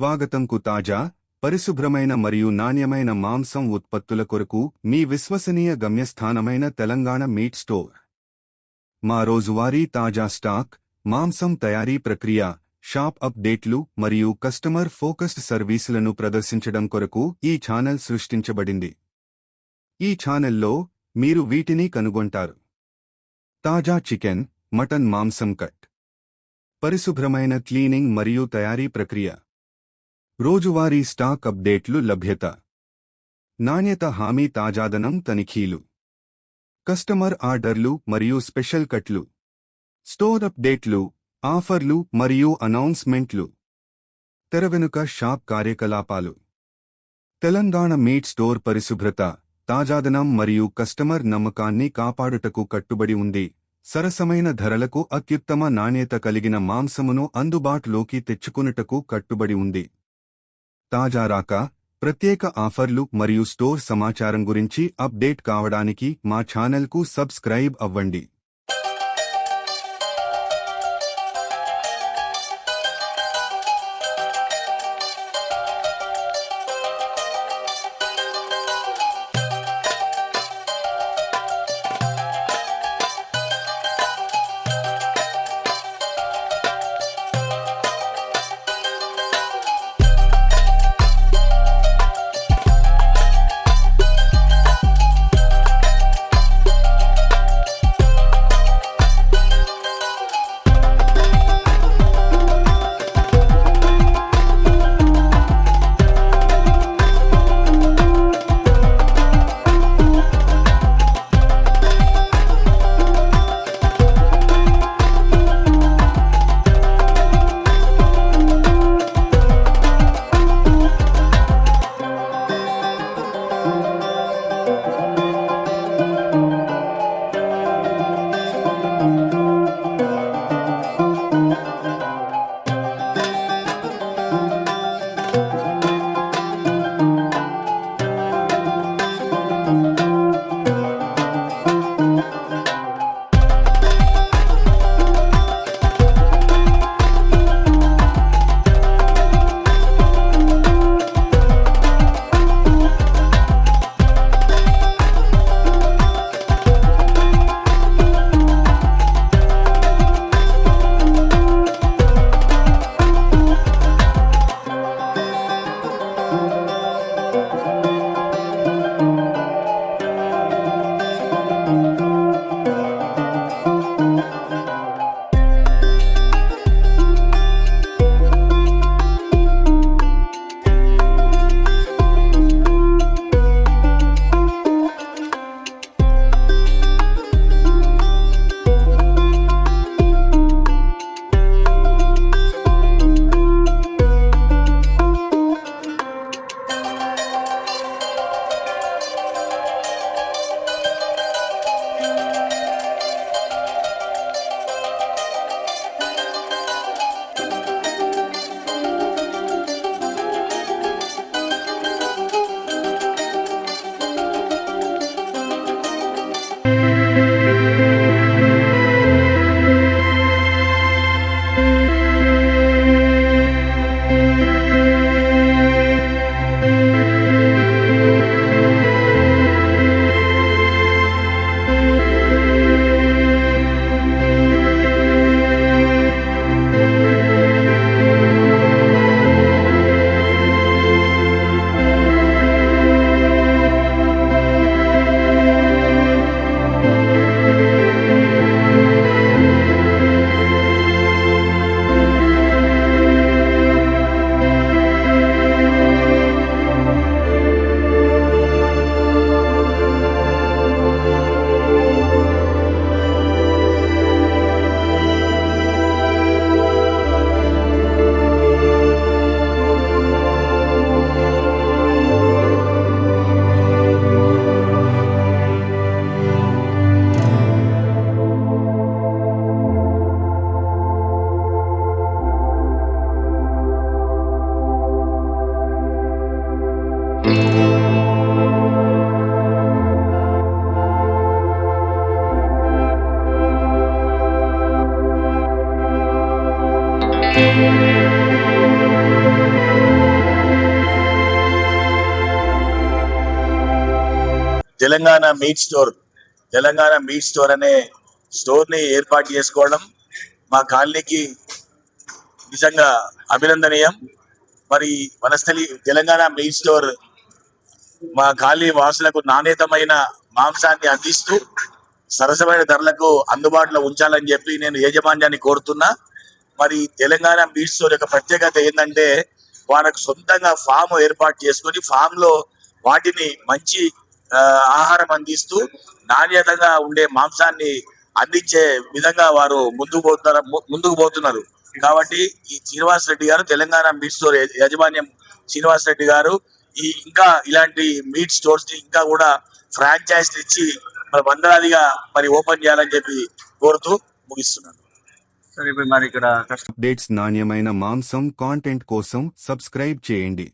స్వాగతంకు తాజా, పరిశుభ్రమైన మరియు నాణ్యమైన మాంసం ఉత్పత్తుల కొరకు మీ విశ్వసనీయ గమ్యస్థానమైన తెలంగాణ మీట్ స్టోర్. మా రోజువారీ తాజా స్టాక్, మాంసం తయారీ ప్రక్రియ, షాప్ అప్డేట్లు మరియు కస్టమర్ ఫోకస్డ్ సర్వీసులను ప్రదర్శించడం కొరకు ఈ ఛానల్ సృష్టించబడింది. ఈ ఛానల్లో మీరు వీటిని కనుగొంటారు: తాజా చికెన్, మటన్ మాంసం కట్, పరిశుభ్రమైన క్లీనింగ్ మరియు తయారీ ప్రక్రియ, రోజువారీ స్టాక్ అప్డేట్లు లభ్యత, నాణ్యత హామీ తాజాదనం తనిఖీలు, కస్టమర్ ఆర్డర్లు మరియు స్పెషల్ కట్లు, స్టోర్ అప్డేట్లు, ఆఫర్లు మరియు అనౌన్స్మెంట్లు, తెరవెనుక షాప్ కార్యకలాపాలు. తెలంగాణ మీట్ స్టోర్ పరిశుభ్రత, తాజాదనం మరియు కస్టమర్ నమ్మకాన్ని కాపాడుటకు కట్టుబడి ఉంది. సరసమైన ధరలకు అత్యుత్తమ నాణ్యత కలిగిన మాంసమును అందుబాటులోకి తెచ్చుకొనుటకు కట్టుబడి ఉంది. తాజా రాక, ప్రత్యేక ఆఫర్లు మరియు స్టోర్ సమాచారం గురించి అప్డేట్ కావడానికి మా ఛానల్కు సబ్స్క్రైబ్ అవ్వండి. Thank you. Telangana meet store అనే స్టోర్ని ఏర్పాటు చేసుకోవడం మా కాలనీకి నిజంగా అభినందనీయం. మరి వనస్థలి తెలంగాణ మీట్ స్టోర్ మా కాలనీ వాసులకు నాణ్యతమైన మాంసాన్ని అందిస్తూ సరసమైన ధరలకు అందుబాటులో ఉంచాలని చెప్పి నేను యాజమాన్యాన్ని కోరుతున్నా. మరి తెలంగాణ మీట్ స్టోర్ యొక్క ప్రత్యేకత ఏంటంటే వాళ్ళకు సొంతంగా ఫామ్ ఏర్పాటు చేసుకొని ఫామ్ లో వాటిని మంచి ఆహారం అందిస్తూ నాణ్యతగా ఉండే మాంసాన్ని అందించే విధంగా వారు ముందుకు పోతున్నారు. కాబట్టి ఈ శ్రీనివాస్ రెడ్డి గారు తెలంగాణ మీట్ స్టోర్ యాజమాన్యం శ్రీనివాస్ రెడ్డి గారు ఇంకా ఇలాంటి మీట్ స్టోర్స్ ని ఇంకా కూడా ఫ్రాంచైజ్ ఇచ్చి మరి వందలాదిగా మరి ఓపెన్ చేయాలని చెప్పి కోరుతూ ముగిస్తున్నాను. సరే, ఇప్పుడు మరి ఇక్కడ అప్డేట్స్ నాణ్యమైన మాంసం కాంటెంట్ కోసం సబ్స్క్రైబ్ చేయండి.